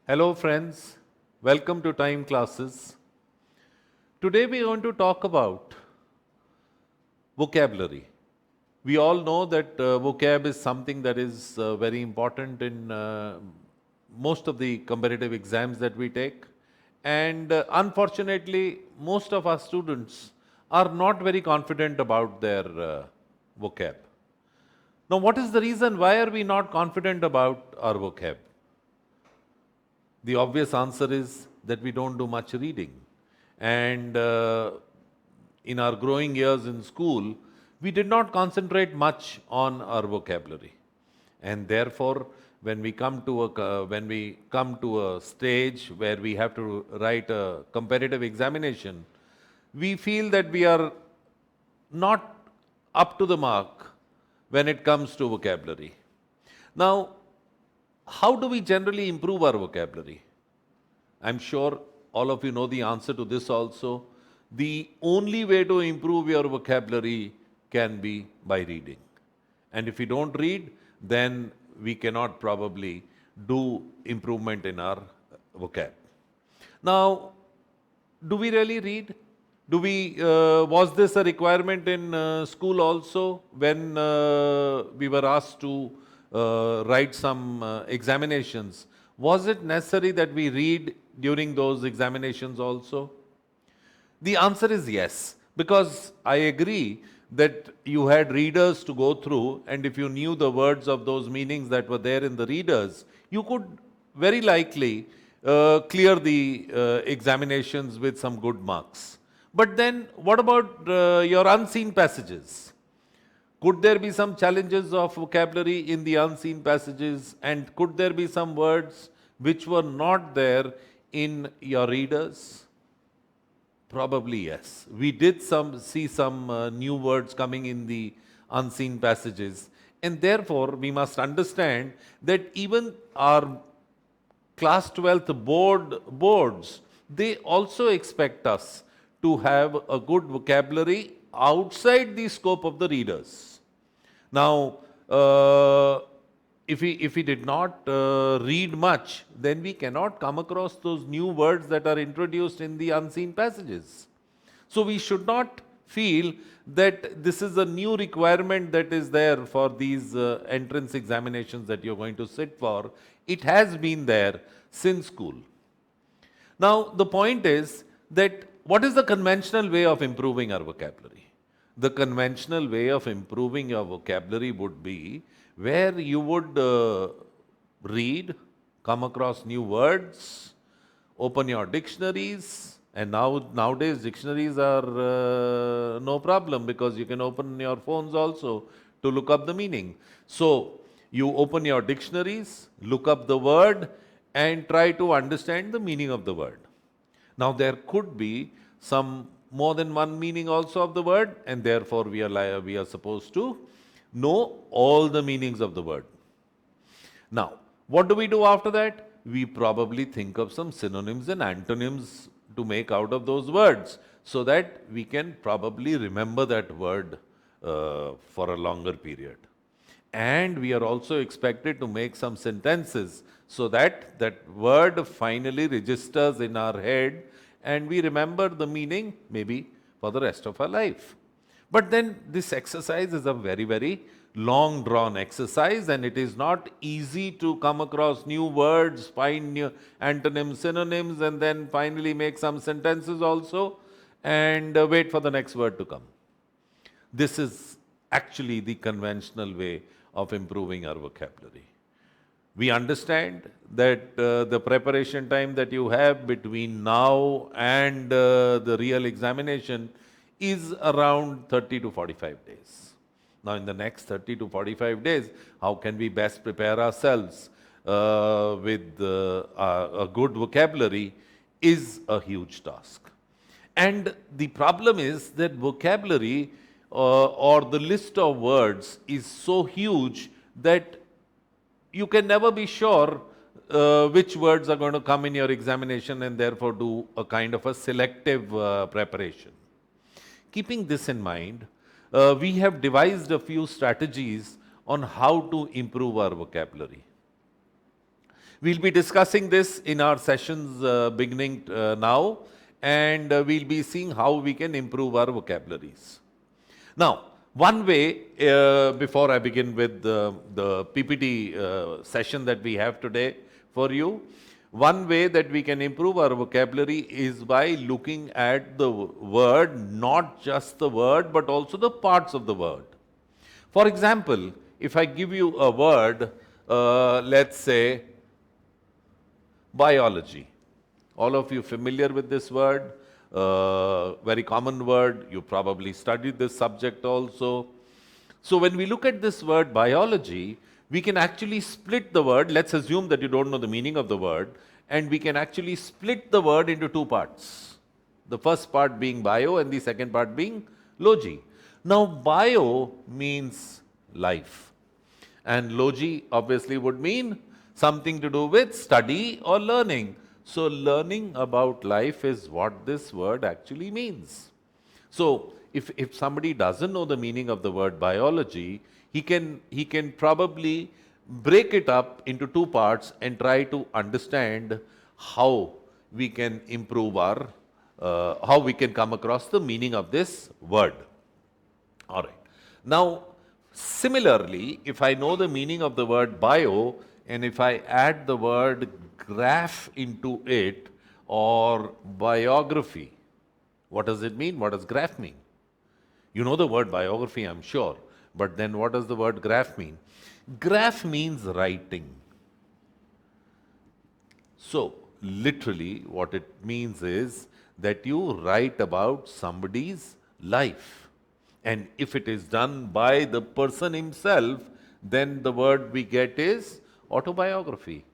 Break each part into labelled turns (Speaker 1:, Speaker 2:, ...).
Speaker 1: Hello, friends. Welcome to Time Classes. Today we are going to talk about vocabulary. We all know that vocab is something that is very important in most of the competitive exams that we take. And unfortunately, most of our students are not very confident about their vocab. Now, what is the reason? Why are we not confident about our vocab? The obvious answer is that we don't do much reading. And in our growing years in school, we did not concentrate much on our vocabulary. And therefore, when we come to a stage where we have to write a competitive examination, we feel that we are not up to the mark when it comes to vocabulary. Now, how do we generally improve our vocabulary? I'm sure all of you know the answer to this also. The only way to improve your vocabulary can be by reading. And if we don't read, then we cannot probably do improvement in our vocab. Now, do we really read? Was this a requirement in school also when we were asked to write some examinations? Was it necessary that we read during those examinations also? The answer is yes, because I agree that you had readers to go through, and if you knew the words of those meanings that were there in the readers, you could very likely clear the examinations with some good marks. But then, what about your unseen passages? Could there be some challenges of vocabulary in the unseen passages, and could there be some words which were not there in your readers? Probably yes. We did see some new words coming in the unseen passages, and therefore we must understand that even our class 12th boards, they also expect us to have a good vocabulary outside the scope of the readers. Now, if we did not read much, then we cannot come across those new words that are introduced in the unseen passages. So we should not feel that this is a new requirement that is there for these entrance examinations that you're going to sit for. It has been there since school. Now, the point is that what is the conventional way of improving our vocabulary? The conventional way of improving your vocabulary would be where you would read, come across new words, open your dictionaries, and nowadays dictionaries are no problem because you can open your phones also to look up the meaning. So you open your dictionaries, look up the word, and try to understand the meaning of the word. Now there could be some more than one meaning also of the word, and therefore we are supposed to know all the meanings of the word. Now, what do we do after that? We probably think of some synonyms and antonyms to make out of those words so that we can probably remember that word for a longer period. And we are also expected to make some sentences so that that word finally registers in our head and we remember the meaning maybe for the rest of our life. But then this exercise is a very, very long drawn exercise and it is not easy to come across new words, find new antonyms, synonyms, and then finally make some sentences also and wait for the next word to come. This is actually the conventional way of improving our vocabulary. We understand that the preparation time that you have between now and the real examination is around 30 to 45 days. Now, in the next 30 to 45 days, how can we best prepare ourselves with a good vocabulary is a huge task. And the problem is that vocabulary or the list of words is so huge that you can never be sure which words are going to come in your examination and therefore do a kind of a selective preparation. Keeping this in mind, we have devised a few strategies on how to improve our vocabulary. We'll be discussing this in our sessions beginning now, and we'll be seeing how we can improve our vocabularies. Now, one way, before I begin with the PPT session that we have today for you, one way that we can improve our vocabulary is by looking at the word, not just the word, but also the parts of the word. For example, if I give you a word, let's say biology. All of you familiar with this word? Very common word. You probably studied this subject also. So when we look at this word biology, we can actually split the word. Let's assume that you don't know the meaning of the word, and we can actually split the word into two parts. The first part being bio and the second part being logi. Now bio means life, and logi obviously would mean something to do with study or learning. So learning about life is what this word actually means. So if somebody doesn't know the meaning of the word biology, he can probably break it up into two parts and try to understand how we can improve our, how we can come across the meaning of this word. All right. Now, similarly, if I know the meaning of the word bio, and if I add the word graph into it, or biography, what does it mean? What does graph mean? You know the word biography, I'm sure, but then what does the word graph mean? Graph means writing. So, literally, what it means is that you write about somebody's life. And if it is done by the person himself, then the word we get is autobiography.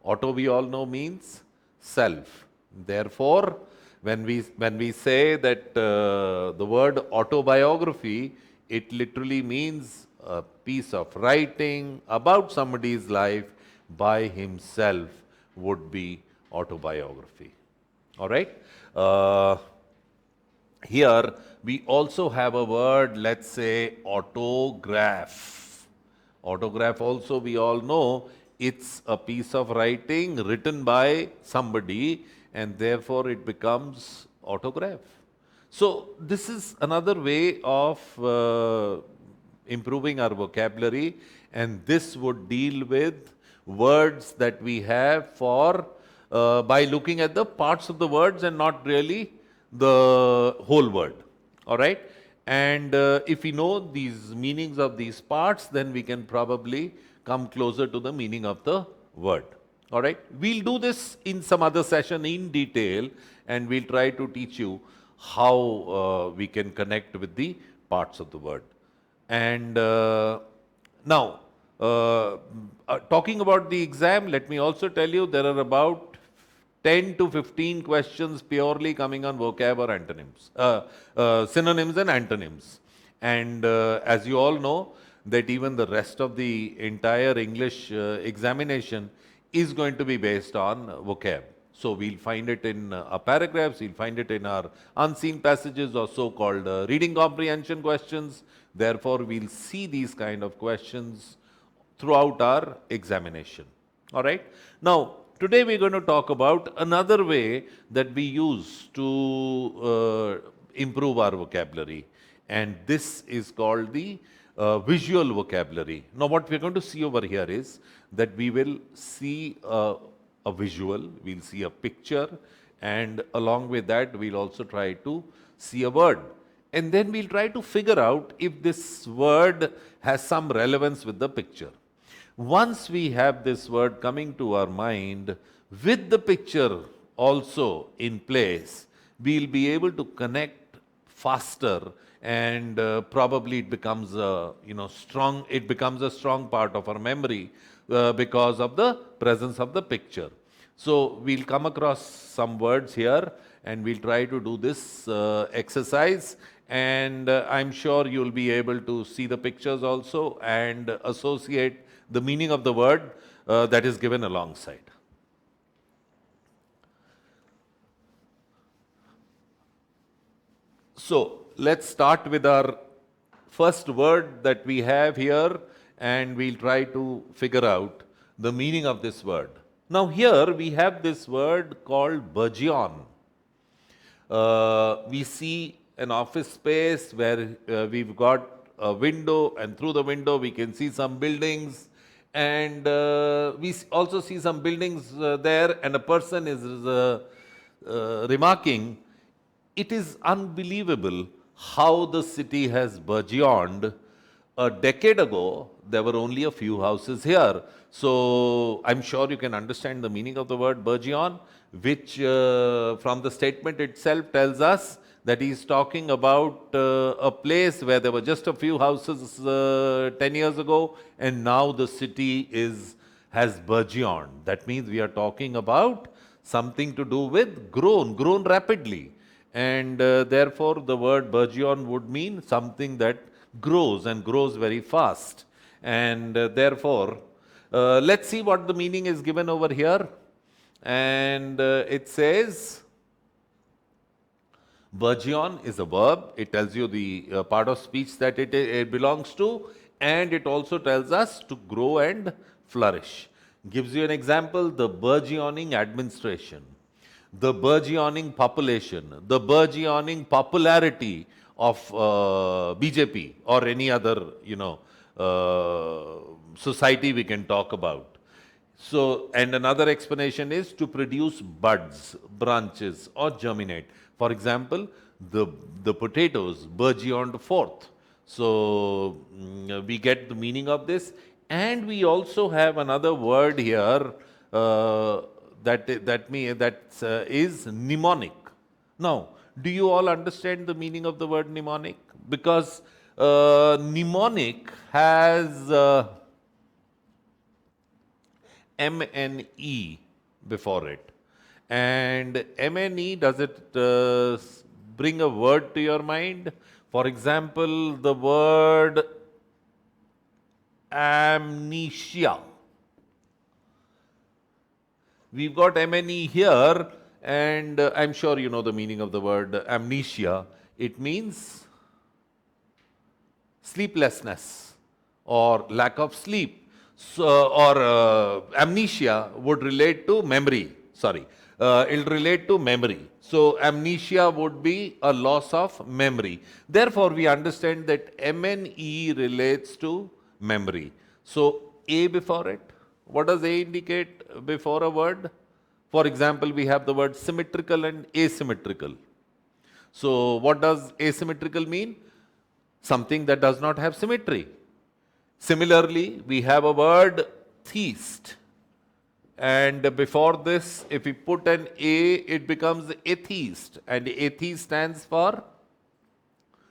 Speaker 1: Auto, we all know, means self. Therefore, when we say that the word autobiography, it literally means a piece of writing about somebody's life by himself would be autobiography. All right? Here we also have a word, let's say autograph. Autograph also, we all know, it's a piece of writing written by somebody, and therefore it becomes autograph. So this is another way of improving our vocabulary, and this would deal with words that we have for by looking at the parts of the words and not really the whole word. All right? And if we know these meanings of these parts, then we can probably come closer to the meaning of the word. All right? We'll do this in some other session in detail, and we'll try to teach you how we can connect with the parts of the word. And now, talking about the exam, let me also tell you there are about 10 to 15 questions purely coming on vocab or antonyms, synonyms and antonyms. And as you all know, that even the rest of the entire English examination is going to be based on vocab. So we'll find it in our paragraphs, we'll find it in our unseen passages or so-called reading comprehension questions. Therefore, we'll see these kind of questions throughout our examination. All right. Now, today we're going to talk about another way that we use to improve our vocabulary, and this is called the visual vocabulary. Now, what we're going to see over here is that we will see a visual, we'll see a picture, and along with that, we'll also try to see a word. And then we'll try to figure out if this word has some relevance with the picture. Once we have this word coming to our mind with the picture also in place, we'll be able to connect faster, and probably it becomes a strong. It becomes a strong part of our memory because of the presence of the picture. So we'll come across some words here, and we'll try to do this exercise. And I'm sure you'll be able to see the pictures also and associate the meaning of the word that is given alongside. So let's start with our first word that we have here, and we'll try to figure out the meaning of this word. Now here we have this word called burgeon. We see an office space where we've got a window, and through the window we can see some buildings, and also see some buildings there, and a person is remarking, it is unbelievable how the city has burgeoned. A decade ago, there were only a few houses here. So I'm sure you can understand the meaning of the word burgeon, which from the statement itself tells us that he's talking about a place where there were just a few houses 10 years ago, and now the city has burgeoned. That means we are talking about something to do with grown rapidly. And therefore, the word burgeon would mean something that grows and grows very fast. And therefore, let's see what the meaning is given over here. And it says, burgeon is a verb. It tells you the part of speech that it belongs to, and it also tells us to grow and flourish. Gives you an example, the burgeoning administration, the burgeoning population, the burgeoning popularity of BJP or any other, society we can talk about. So, and another explanation is to produce buds, branches, or germinate. For example, the potatoes burgeoned forth. So, we get the meaning of this. And we also have another word here that is mnemonic. Now, do you all understand the meaning of the word mnemonic? Because mnemonic has MNE before it. And MNE, does it bring a word to your mind? For example, the word amnesia. We've got MNE here, and I'm sure you know the meaning of the word amnesia. It means sleeplessness or lack of sleep. So, or amnesia would relate to memory. Sorry, it'll relate to memory. So, amnesia would be a loss of memory. Therefore, we understand that MNE relates to memory. So, A before it. What does A indicate before a word? For example, we have the word symmetrical and asymmetrical. So, what does asymmetrical mean? Something that does not have symmetry. Similarly, we have a word theist. And before this, if we put an A, it becomes atheist. And atheist stands for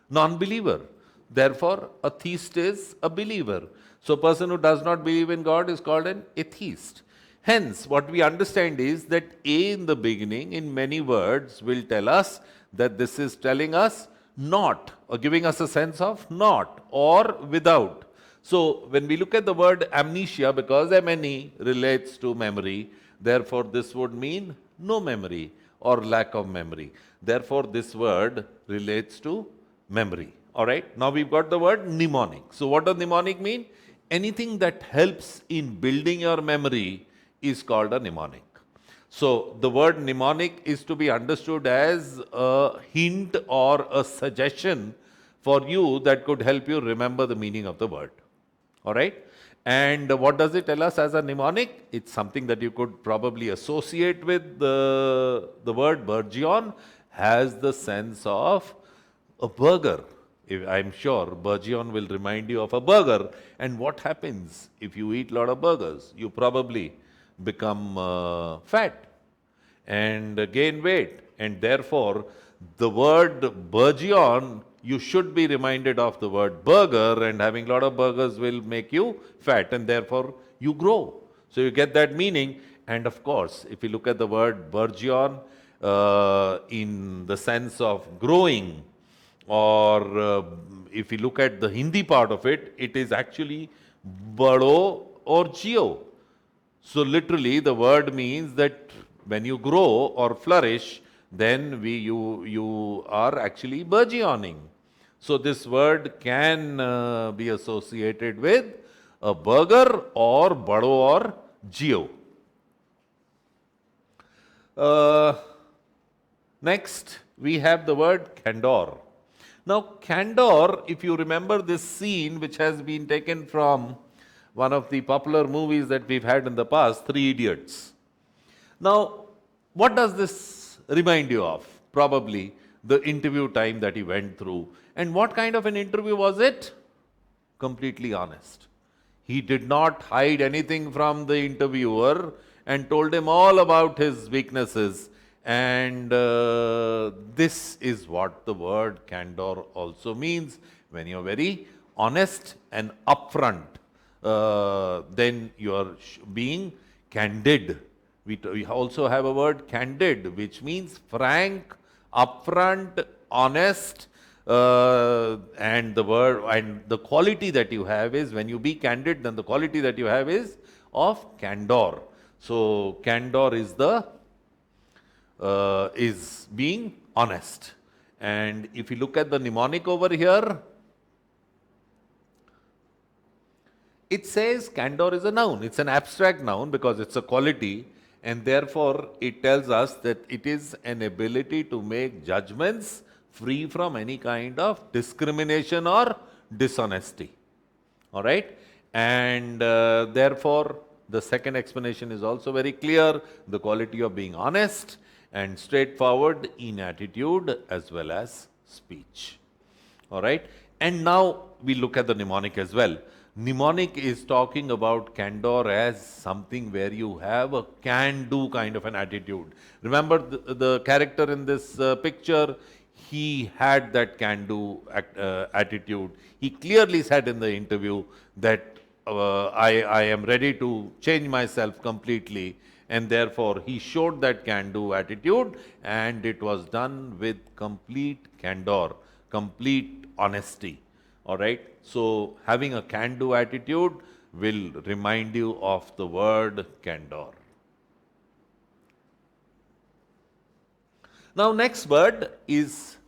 Speaker 1: non-believer. Therefore, a theist is a believer. So, a person who does not believe in God is called an atheist. Hence, what we understand is that A in the beginning, in many words, will tell us that this is telling us not, or giving us a sense of not or without. So, when we look at the word amnesia, because MNE relates to memory, therefore this would mean no memory or lack of memory. Therefore, this word relates to memory. All right. Now we've got the word mnemonic. So, what does mnemonic mean? Anything that helps in building your memory is called a mnemonic. So, the word mnemonic is to be understood as a hint or a suggestion for you that could help you remember the meaning of the word. All right. And what does it tell us as a mnemonic? It's something that you could probably associate with the word burgeon, has the sense of a burger. I'm sure burgeon will remind you of a burger. And what happens if you eat a lot of burgers? You probably become fat and gain weight. And therefore, the word burgeon, you should be reminded of the word burger, and having a lot of burgers will make you fat, and therefore you grow. So you get that meaning. And of course, if you look at the word burgeon in the sense of growing, or if you look at the Hindi part of it, it is actually bado or jio. So literally the word means that when you grow or flourish, then you are actually burgeoning. So this word can be associated with a burger or bado or jio. Uh, Next, we have the word candor. Now, candor, if you remember this scene, which has been taken from one of the popular movies that we've had in the past, Three Idiots. Now, what does this remind you of? Probably the interview time that he went through. And what kind of an interview was it? Completely honest. He did not hide anything from the interviewer and told him all about his weaknesses. And this is what the word candor also means. When you're very honest and upfront, then you're being candid. We also have a word candid, which means frank, upfront, honest, and the quality that you have is, when you be candid, then the quality that you have is of candor. So candor is being honest. And if you look at the mnemonic over here, it says candor is a noun. It's an abstract noun because it's a quality, and therefore it tells us that it is an ability to make judgments free from any kind of discrimination or dishonesty. All right? And therefore, the second explanation is also very clear, the quality of being honest and straightforward in attitude as well as speech. All right? And now we look at the mnemonic as well. Mnemonic is talking about candor as something where you have a can-do kind of an attitude. Remember the character in this picture, he had that can-do attitude. He clearly said in the interview that I am ready to change myself completely, and therefore he showed that can-do attitude, and it was done with complete candor, complete honesty. All right. So having a can-do attitude will remind you of the word candor. Now, next word is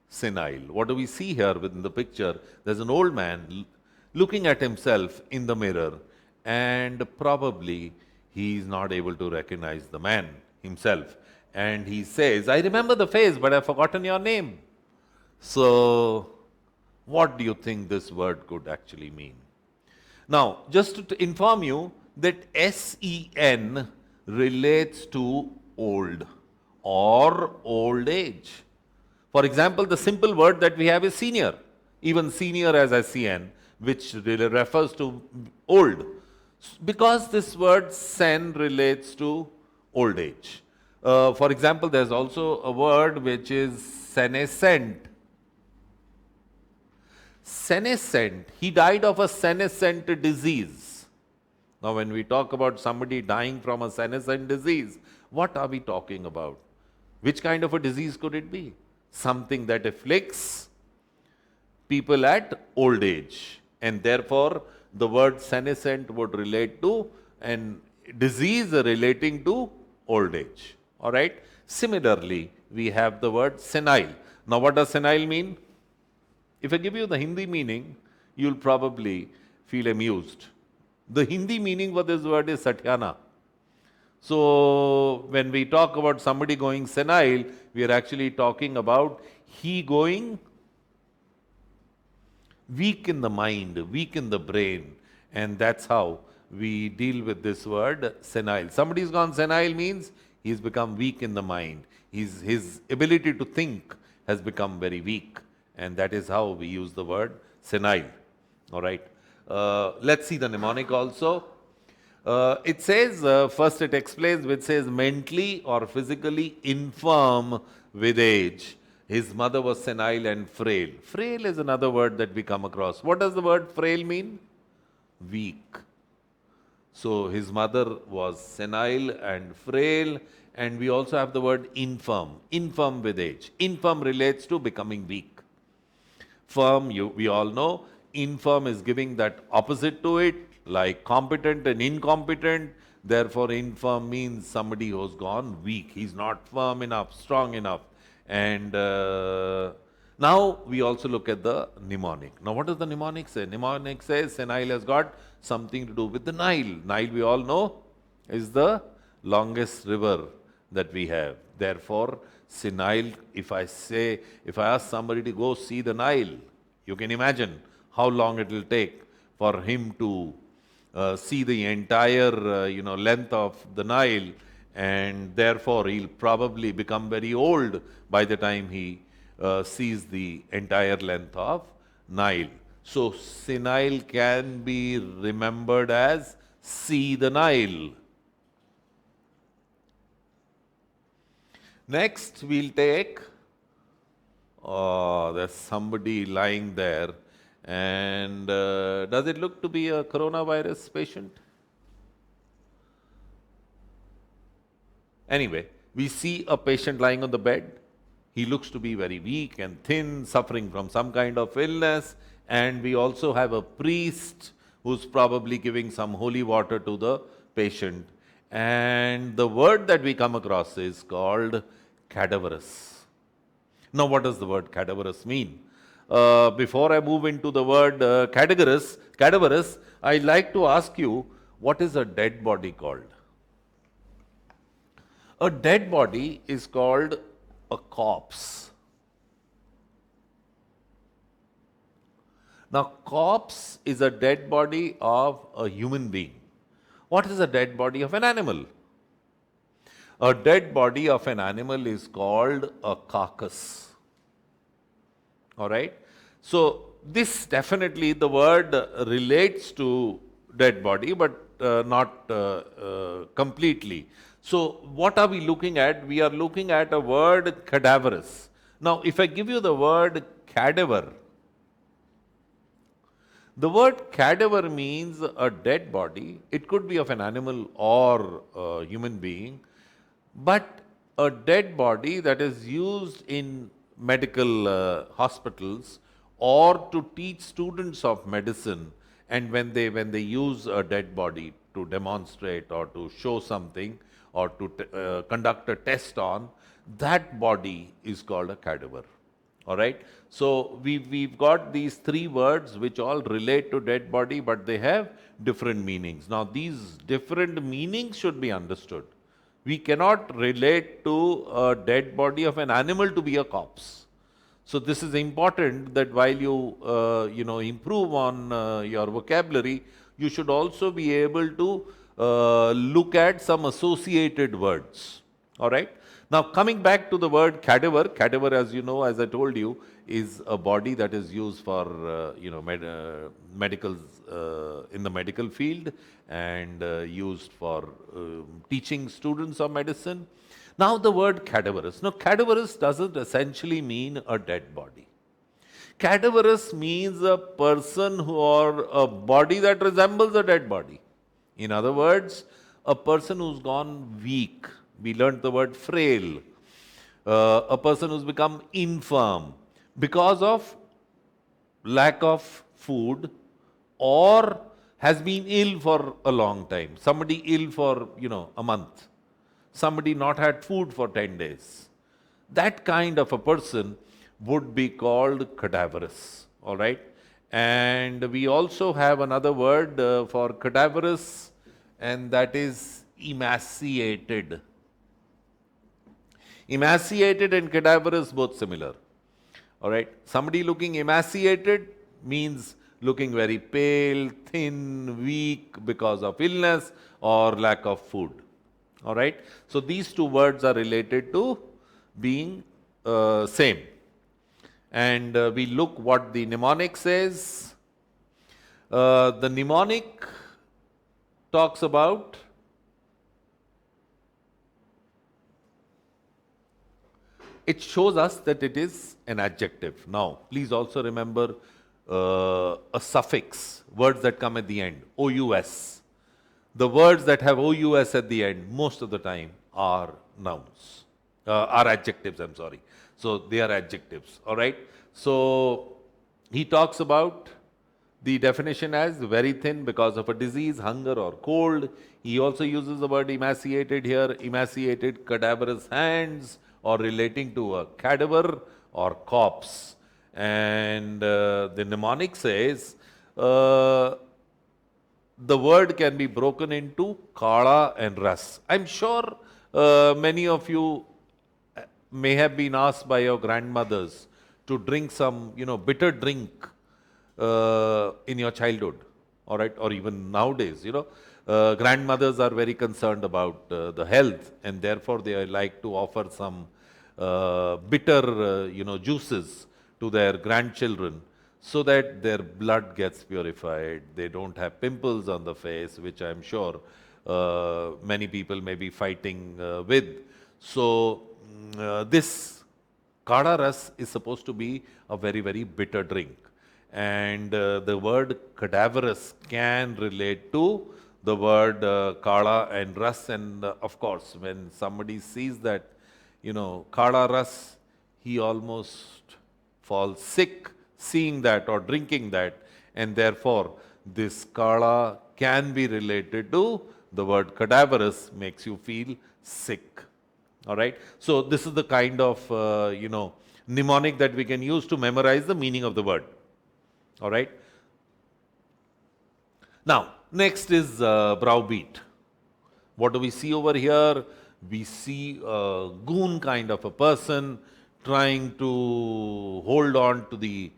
Speaker 1: senile. What do we see here within the picture? There's an old man looking at himself in the mirror, and probably he is not able to recognize the man himself. And he says, I remember the face, but I've forgotten your name. So, what do you think this word could actually mean? Now, just to inform you that SEN relates to old or old age. For example, the simple word that we have is senior, even senior as SEN, which really refers to old. Because this word sen relates to old age. For example, there's also a word which is senescent. Senescent, he died of a senescent disease. Now, when we talk about somebody dying from a senescent disease, what are we talking about? Which kind of a disease could it be? Something that afflicts people at old age. And therefore, the word senescent would relate to a disease relating to old age. All right? Similarly, we have the word senile. Now, what does senile mean? If I give you the Hindi meaning, you'll probably feel amused. The Hindi meaning for this word is satyana. So, when we talk about somebody going senile, we are actually talking about he going weak in the mind, weak in the brain. And that's how we deal with this word senile. Somebody's gone senile means he's become weak in the mind. His ability to think has become very weak. And that is how we use the word senile. All right. Let's see the mnemonic also. It says, first it explains, which says mentally or physically infirm with age. His mother was senile and frail. Frail is another word that we come across. What does the word frail mean? Weak. So his mother was senile and frail, and we also have the word infirm. Infirm with age. Infirm relates to becoming weak. Firm, we all know. Infirm is giving that opposite to it, like competent and incompetent. Therefore, infirm means somebody who's gone weak. He's not firm enough, strong enough. And now we also look at the mnemonic. Now, what does the mnemonic say? Mnemonic says senile has got something to do with the Nile. Nile, we all know, is the longest river that we have. Therefore, senile, if I ask somebody to go see the Nile, you can imagine how long it will take for him to see the entire length of the Nile, and therefore he'll probably become very old by the time he sees the entire length of Nile. So senile can be remembered as see the Nile. Next, we'll take, oh, there's somebody lying there. And does it look to be a coronavirus patient? Anyway, we see a patient lying on the bed. He looks to be very weak and thin, suffering from some kind of illness. And we also have a priest who's probably giving some holy water to the patient. And the word that we come across is called cadaverous. Now, what does the word cadaverous mean? Before I move into the word cadaverous, I'd like to ask you, what is a dead body called? A dead body is called a corpse. Now, corpse is a dead body of a human being. What is a dead body of an animal? A dead body of an animal is called a carcass. All right? So, this definitely, the word relates to dead body, but not completely. So, what are we looking at? We are looking at a word cadaverous. Now, if I give you the word cadaver, the word cadaver means a dead body. It could be of an animal or a human being, but a dead body that is used in medical hospitals or to teach students of medicine, and when they use a dead body to demonstrate or to show something or to conduct a test on, that body is called a cadaver. All right. So we've got these three words which all relate to dead body, but they have different meanings. Now, these different meanings should be understood. We cannot relate to a dead body of an animal to be a corpse. So this is important, that while you improve on your vocabulary, you should also be able to look at some associated words. All right. Now, coming back to the word cadaver, cadaver, as you know, as I told you, is a body that is used for medical in the medical field and used for teaching students of medicine. Now, the word cadaverous. Now, cadaverous doesn't essentially mean a dead body. Cadaverous means a person or a body that resembles a dead body. In other words, a person who's gone weak. We learned the word frail. A person who's become infirm because of lack of food or has been ill for a long time. Somebody ill for, a month. Somebody not had food for 10 days. That kind of a person would be called cadaverous. All right. And we also have another word for cadaverous, and that is emaciated. Emaciated and cadaverous, both similar. All right. Somebody looking emaciated means looking very pale, thin, weak because of illness or lack of food. All right. So these two words are related to being same. And we look what the mnemonic says. The mnemonic talks about it shows us that it is an adjective. Now, please also remember a suffix, words that come at the end, OUS. The words that have OUS at the end, most of the time, are nouns, are adjectives, I'm sorry. So, they are adjectives, all right? So, he talks about the definition as very thin because of a disease, hunger or cold. He also uses the word emaciated here, emaciated, cadaverous hands, or relating to a cadaver or corpse. And the mnemonic says the word can be broken into kala and ras. I'm sure Many of you may have been asked by your grandmothers to drink some, bitter drink in your childhood, all right, or even nowadays, grandmothers are very concerned about the health, and therefore they like to offer some bitter, juices to their grandchildren so that their blood gets purified. They don't have pimples on the face, which I'm sure many people may be fighting with. So, this Kada ras is supposed to be a very, very bitter drink. And the word cadaverous can relate to the word kala and ras. And of course, when somebody sees that, kala ras, he almost falls sick seeing that or drinking that. And therefore, this kala can be related to the word cadaverous, makes you feel sick. All right. So this is the kind of mnemonic that we can use to memorize the meaning of the word. All right. Now, next is browbeat. What do we see over here? We see a goon kind of a person trying to hold on to the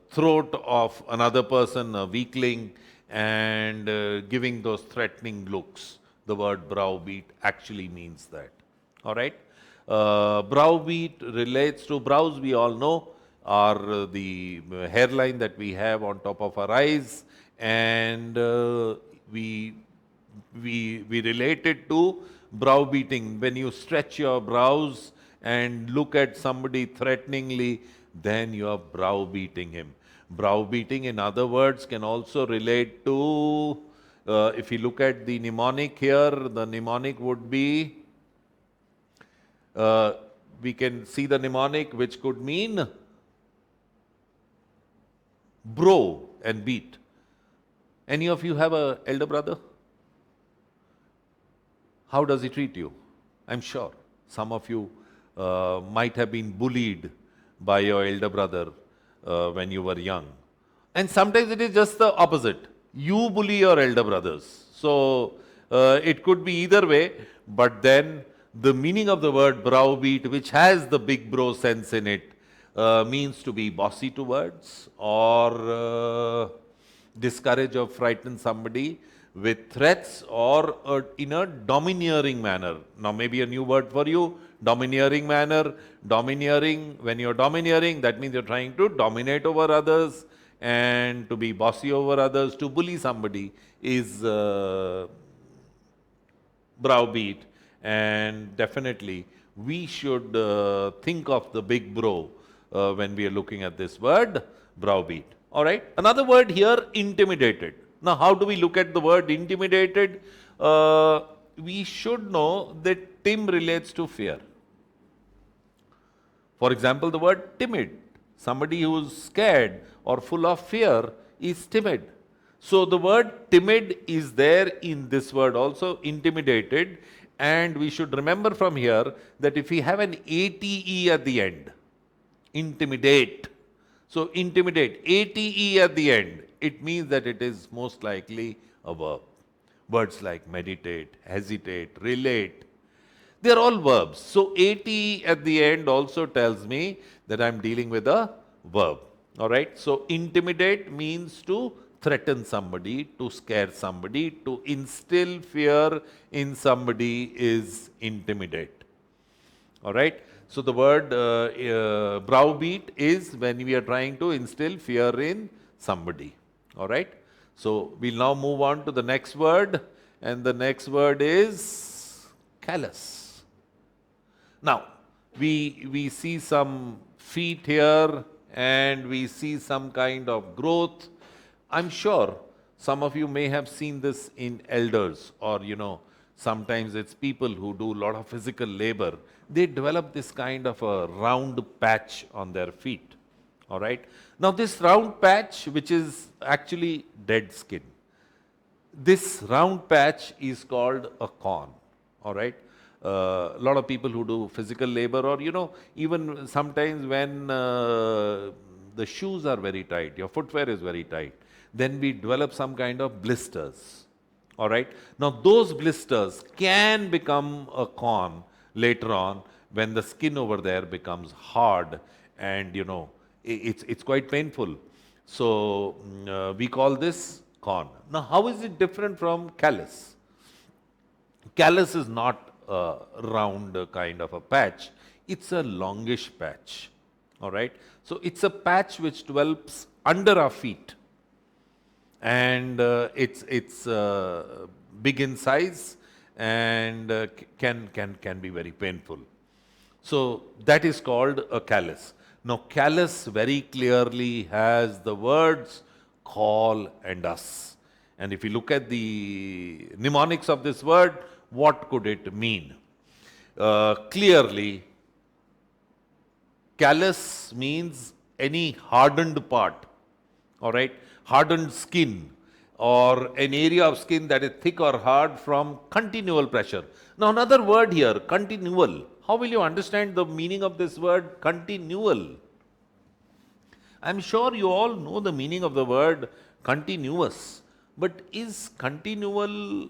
Speaker 1: throat of another person, a weakling, and giving those threatening looks. The word browbeat actually means that. All right. Browbeat relates to brows, we all know, are the hairline that we have on top of our eyes, and we relate it to browbeating. When you stretch your brows and look at somebody threateningly, then you are browbeating him. Browbeating, in other words, can also relate to, if you look at the mnemonic here, the mnemonic would be, we can see the mnemonic, which could mean bro and beat. Any of you have an elder brother? How does he treat you? I'm sure some of you might have been bullied by your elder brother when you were young. And sometimes it is just the opposite. You bully your elder brothers. So it could be either way, but then the meaning of the word browbeat, which has the big bro sense in it, means to be bossy towards or discourage or frighten somebody with threats or in a domineering manner. Now, maybe a new word for you, domineering manner. Domineering, when you're domineering, that means you're trying to dominate over others, and to be bossy over others, to bully somebody is browbeat. And definitely, we should think of the big bro when we are looking at this word, browbeat. All right. Another word here, intimidated. Now, how do we look at the word intimidated? We should know that tim relates to fear. For example, the word timid. Somebody who is scared or full of fear is timid. So the word timid is there in this word also, intimidated. And we should remember from here that if we have an ate at the end, intimidate. So intimidate, ate at the end, it means that it is most likely a verb. Words like meditate, hesitate, relate, they are all verbs. So ate at the end also tells me that I'm dealing with a verb. All right. So intimidate means to threaten somebody, to scare somebody, to instill fear in somebody is intimidate. All right. So the word browbeat is when we are trying to instill fear in somebody. All right. So we'll now move on to the next word, and the next word is callous. Now we see some feet here, and we see some kind of growth. I'm sure some of you may have seen this in elders, or sometimes it's people who do a lot of physical labor. They develop this kind of a round patch on their feet. All right. Now this round patch, which is actually dead skin, this round patch is called a corn. All right. A lot of people who do physical labor, or even sometimes when the shoes are very tight, your footwear is very tight, then we develop some kind of blisters. All right. Now, those blisters can become a corn later on when the skin over there becomes hard, and it's quite painful. So, we call this corn. Now, how is it different from callus? Callus is not a round kind of a patch, it's a longish patch. All right. So, it's a patch which develops under our feet, and it's big in size, and can be very painful. So that is called a callus. Now callus very clearly has the words call and us. And if you look at the mnemonics of this word, what could it mean? Clearly, callus means any hardened part, all right, hardened skin, or an area of skin that is thick or hard from continual pressure. Now, another word here, continual. How will you understand the meaning of this word, continual? I'm sure you all know the meaning of the word continuous, but is continual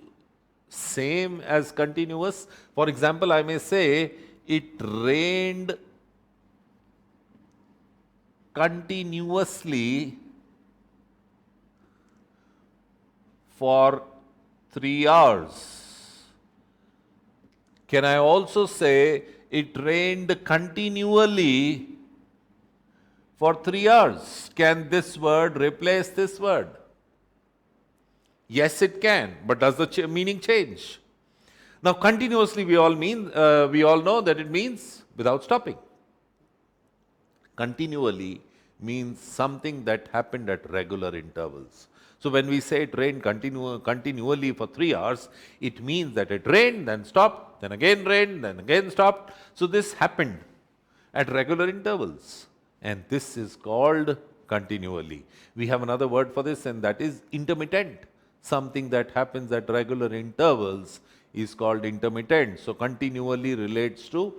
Speaker 1: same as continuous? For example, I may say, it rained continuously for 3 hours. Can I also say it rained continually for 3 hours? Can this word replace this word? Yes, it can, but does the meaning change? Now, continuously we all know that it means without stopping. Continually means something that happened at regular intervals. So when we say it rained continually for 3 hours, it means that it rained, then stopped, then again rained, then again stopped. So this happened at regular intervals, and this is called continually. We have another word for this, and that is intermittent. Something that happens at regular intervals is called intermittent. So continually relates to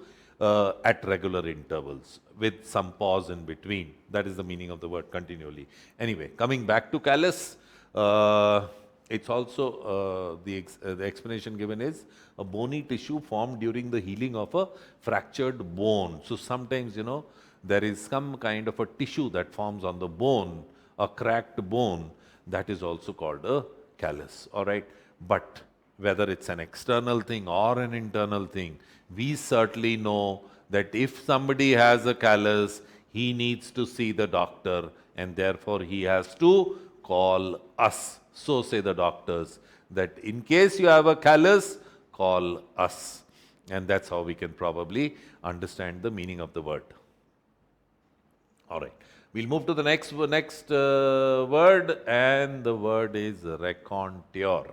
Speaker 1: at regular intervals with some pause in between. That is the meaning of the word continually. Anyway, coming back to callus, it's also the explanation given is a bony tissue formed during the healing of a fractured bone. So sometimes there is some kind of a tissue that forms on the bone, a cracked bone, that is also called a callus. All right, but whether it's an external thing or an internal thing, we certainly know that if somebody has a callus, he needs to see the doctor, and therefore he has to call us. So say the doctors, that in case you have a callus, call us. And that's how we can probably understand the meaning of the word. All right. We'll move to the next word, and the word is raconteur.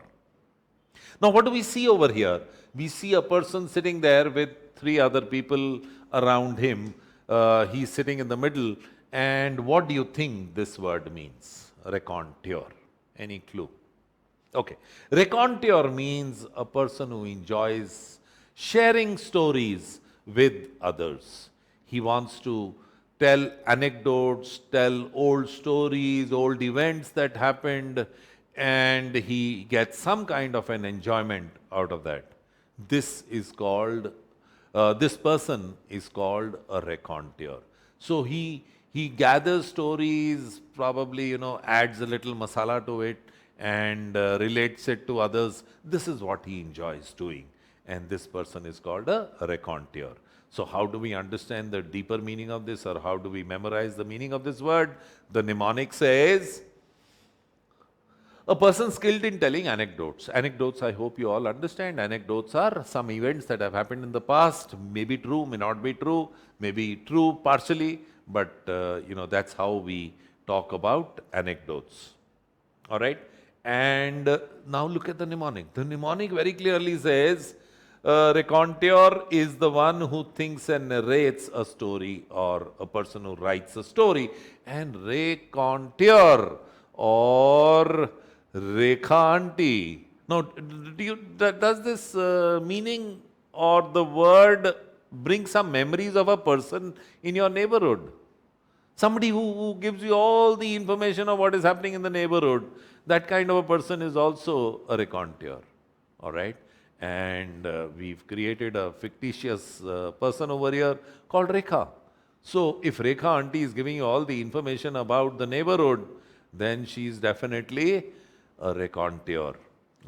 Speaker 1: Now, what do we see over here? We see a person sitting there with 3 other people around him. He's sitting in the middle. And what do you think this word means? Raconteur. Any clue? Okay. Raconteur means a person who enjoys sharing stories with others. He wants to tell anecdotes, tell old stories, old events that happened, and he gets some kind of an enjoyment out of that. This is called, this person is called a raconteur. So he gathers stories, probably, adds a little masala to it, and relates it to others. This is what he enjoys doing. And this person is called a raconteur. So how do we understand the deeper meaning of this, or how do we memorize the meaning of this word? The mnemonic says, a person skilled in telling anecdotes. Anecdotes, I hope you all understand. Anecdotes are some events that have happened in the past, may be true, may not be true, may be true partially, but that's how we talk about anecdotes. All right? And now look at the mnemonic. The mnemonic very clearly says, raconteur is the one who thinks and narrates a story, or a person who writes a story. And raconteur or rekha. Now, does this meaning or the word bring some memories of a person in your neighborhood? Somebody who gives you all the information of what is happening in the neighborhood, that kind of a person is also a raconteur. All right? And we've created a fictitious person over here called Rekha. So if Rekha auntie is giving you all the information about the neighborhood, then she's definitely a raconteur.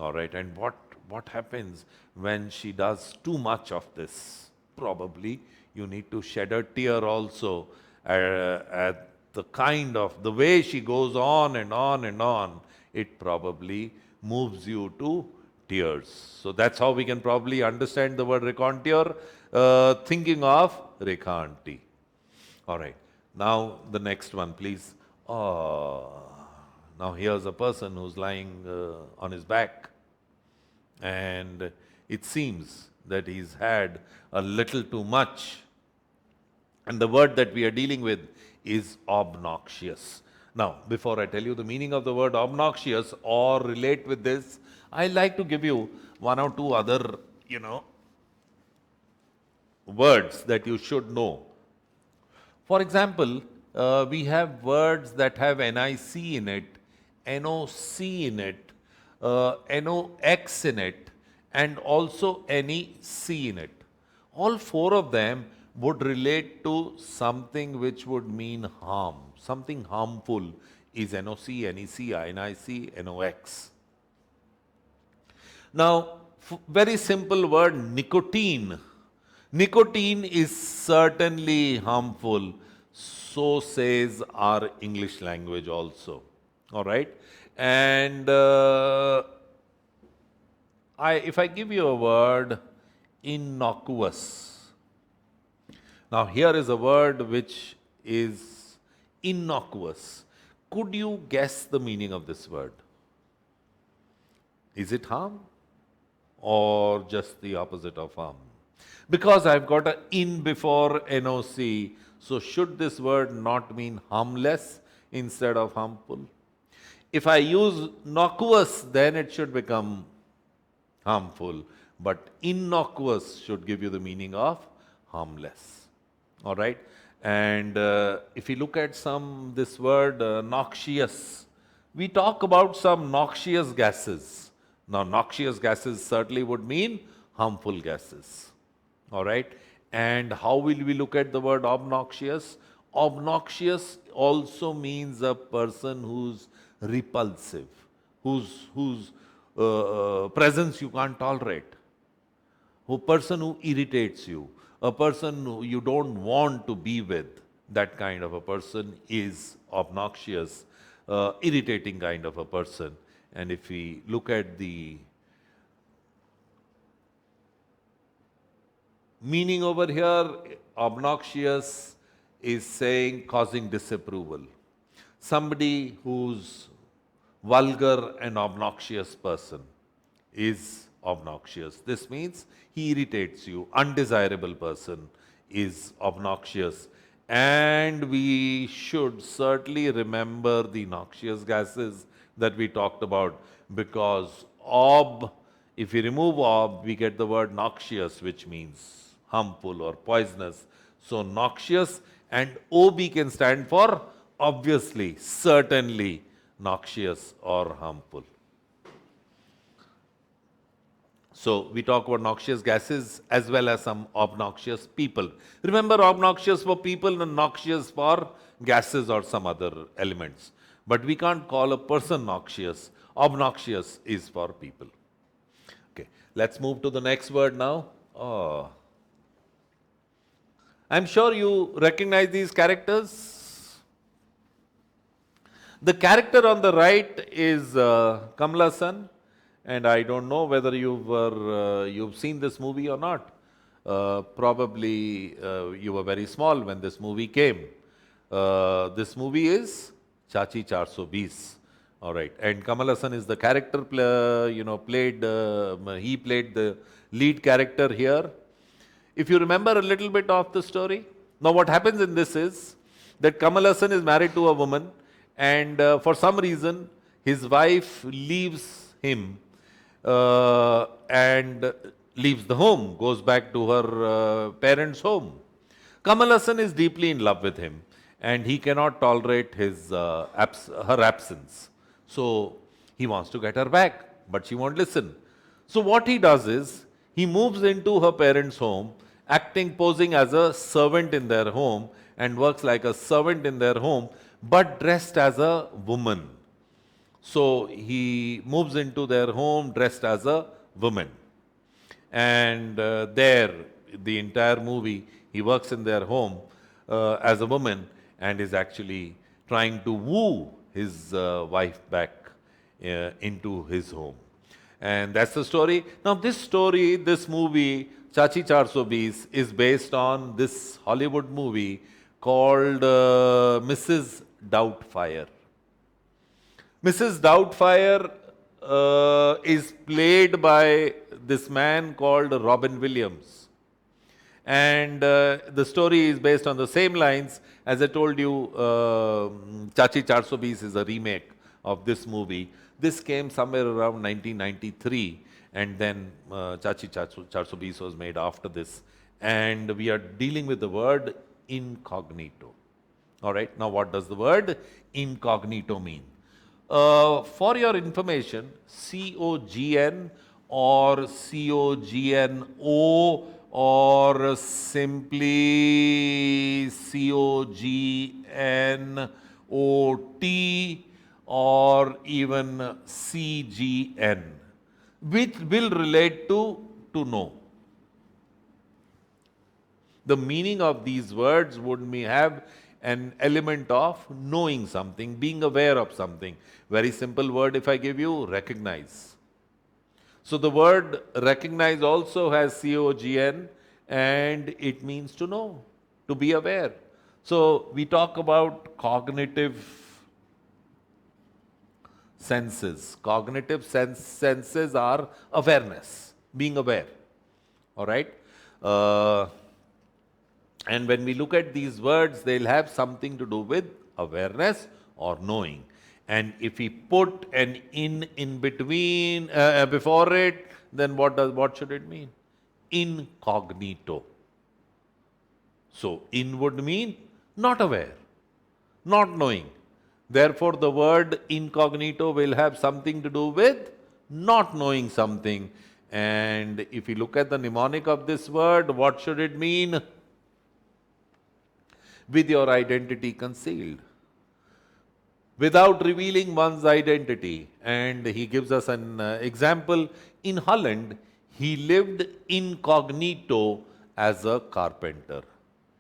Speaker 1: All right? And what happens when she does too much of this? Probably you need to shed a tear also at the way she goes on and on and on. It probably moves you to tears. So that's how we can probably understand the word raconteur, thinking of Rekha auntie. All right. Now the next one, please. Now here's a person who's lying on his back, and it seems that he's had a little too much. And the word that we are dealing with is obnoxious. Now, before I tell you the meaning of the word obnoxious or relate with this, I like to give you one or two other, words that you should know. For example, we have words that have NIC in it, NOC in it, NOX in it, and also NEC in it. All four of them would relate to something which would mean harm. Something harmful is NOC, NEC, NIC, NOX. Now, very simple word, nicotine. Nicotine is certainly harmful, so says our English language also. All right? And if I give you a word, innocuous. Now, here is a word which is innocuous. Could you guess the meaning of this word? Is it harm or just the opposite of harm? Because I've got an in before NOC, so should this word not mean harmless instead of harmful? If I use innocuous, then it should become harmful, but innocuous should give you the meaning of harmless. All right? And if you look at this word noxious, we talk about some noxious gases. Now, noxious gases certainly would mean harmful gases. All right? And how will we look at the word obnoxious? Obnoxious also means a person who's repulsive, whose presence you can't tolerate, a person who irritates you, a person who you don't want to be with. That kind of a person is obnoxious, irritating kind of a person. And if we look at the meaning over here, obnoxious is saying causing disapproval. Somebody who's vulgar and obnoxious person is obnoxious. This means he irritates you. Undesirable person is obnoxious. And we should certainly remember the noxious gases that we talked about, because if we remove we get the word noxious, which means harmful or poisonous. So noxious, and OB can stand for obviously, certainly, noxious or harmful. So we talk about noxious gases as well as some obnoxious people. Remember, obnoxious for people and noxious for gases or some other elements. But we can't call a person noxious. Obnoxious is for people. Okay, let's move to the next word now. I'm sure you recognize these characters. The character on the right is Kamala Hassan. And I don't know whether you've seen this movie or not. Probably you were very small when this movie came. This movie is Chachi 420. All right, and Kamal Hassan is the character. He played the lead character here. If you remember a little bit of the story, now what happens in this is that Kamal Hassan is married to a woman, and for some reason his wife leaves him. And leaves the home, goes back to her parents' home. Kamal Hassan is deeply in love with him, and he cannot tolerate her absence. So he wants to get her back, but she won't listen. So what he does is he moves into her parents' home, posing as a servant in their home, and works like a servant in their home, but dressed as a woman. So he moves into their home dressed as a woman. And there, the entire movie, he works in their home as a woman and is actually trying to woo his wife back into his home. And that's the story. Now, this movie, Chachi 420, is based on this Hollywood movie called Mrs. Doubtfire. Mrs. Doubtfire is played by this man called Robin Williams. And the story is based on the same lines. As I told you, Chachi 420 is a remake of this movie. This came somewhere around 1993, and then Chachi 420 was made after this. And we are dealing with the word incognito. All right, now what does the word incognito mean? For your information, COGN or COGNO or simply COGNOT or even CGN, which will relate to know. The meaning of these words would have an element of knowing something, being aware of something. Very simple word if I give you, recognize. So the word recognize also has COGN and it means to know, to be aware. So we talk about cognitive senses. Cognitive senses are awareness, being aware. All right? And when we look at these words, they'll have something to do with awareness or knowing. And if we put an in between, before it, then what should it mean? Incognito. So in would mean not aware, not knowing. Therefore, the word incognito will have something to do with not knowing something. And if you look at the mnemonic of this word, what should it mean? With your identity concealed, without revealing one's identity. And he gives us an example. In Holland, he lived incognito as a carpenter.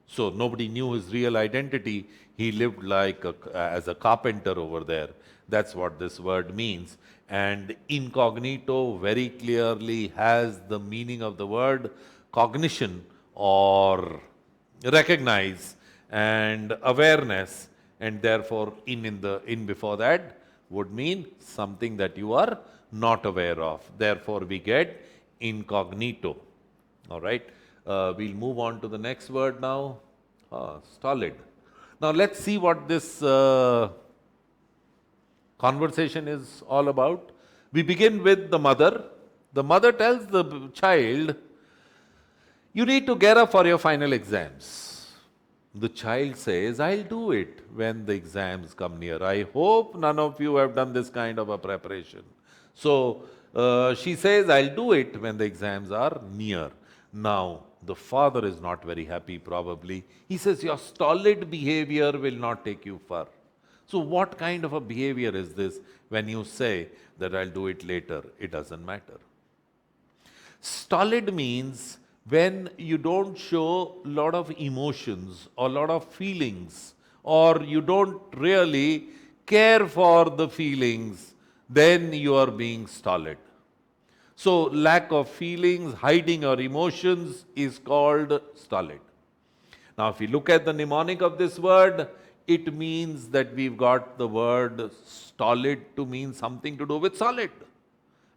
Speaker 1: So nobody knew his real identity. He lived like as a carpenter over there. That's what this word means. And incognito very clearly has the meaning of the word cognition or recognize and awareness, and therefore in before that would mean something that you are not aware of. Therefore we get incognito. All right. We'll move on to the next word now. Stolid. Now let's see what this conversation is all about. We begin with the mother. The mother tells the child, you need to get up for your final exams. The child says, I'll do it when the exams come near. I hope none of you have done this kind of a preparation. So she says, I'll do it when the exams are near. Now, the father is not very happy probably. He says, your stolid behavior will not take you far. So what kind of a behavior is this when you say that I'll do it later? It doesn't matter. Stolid means when you don't show a lot of emotions or a lot of feelings, or you don't really care for the feelings, then you are being stolid. So lack of feelings, hiding your emotions is called stolid. Now if you look at the mnemonic of this word, it means that we've got the word stolid to mean something to do with solid.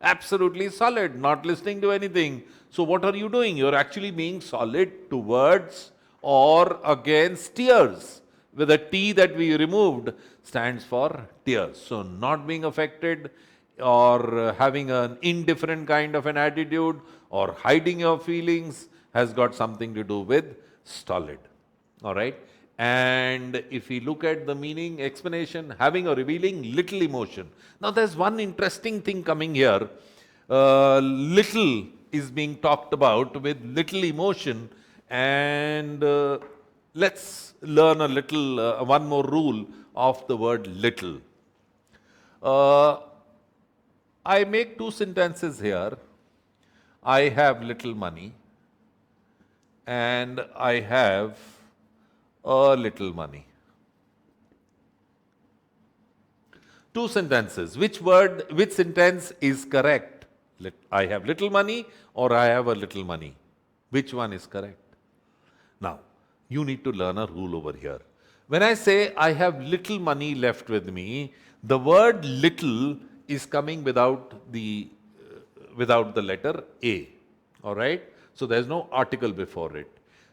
Speaker 1: Absolutely solid, not listening to anything. So what are you doing? You're actually being solid towards or against tears. With a T that we removed stands for tears. So not being affected or having an indifferent kind of an attitude or hiding your feelings has got something to do with stolid. All right. And if we look at the meaning, explanation, having or revealing little emotion. Now there's one interesting thing coming here. Little is being talked about with little emotion, and let's learn a little, one more rule of the word little. Uh, I make two sentences here. I have little money and I have a little money. Two sentences. Which sentence is correct? I have little money or I have a little money. Which one is correct? Now, you need to learn a rule over here. When I say I have little money left with me, the word little is coming without the letter A. All right? So there's no article before it.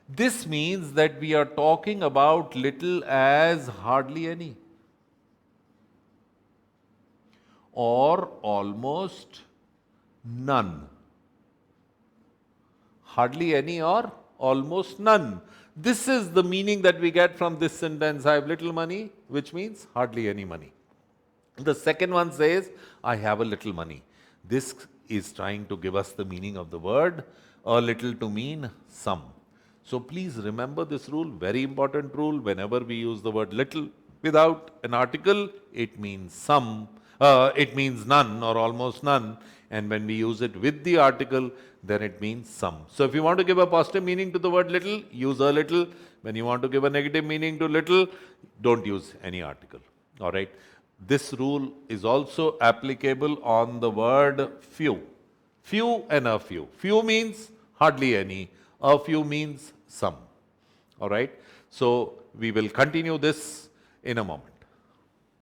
Speaker 1: This means that we are talking about little as hardly any, or almost none. Hardly any or almost none. This is the meaning that we get from this sentence, I have little money, which means hardly any money. The second one says, I have a little money. This is trying to give us the meaning of the word a little to mean some. So please remember this rule, very important rule. Whenever we use the word little without an article, it means some, it means none or almost none. And when we use it with the article, then it means some. So if you want to give a positive meaning to the word little, use a little. When you want to give a negative meaning to little, don't use any article. All right. This rule is also applicable on the word few. Few and a few. Few means hardly any. A few means some. All right. So we will continue this in a moment.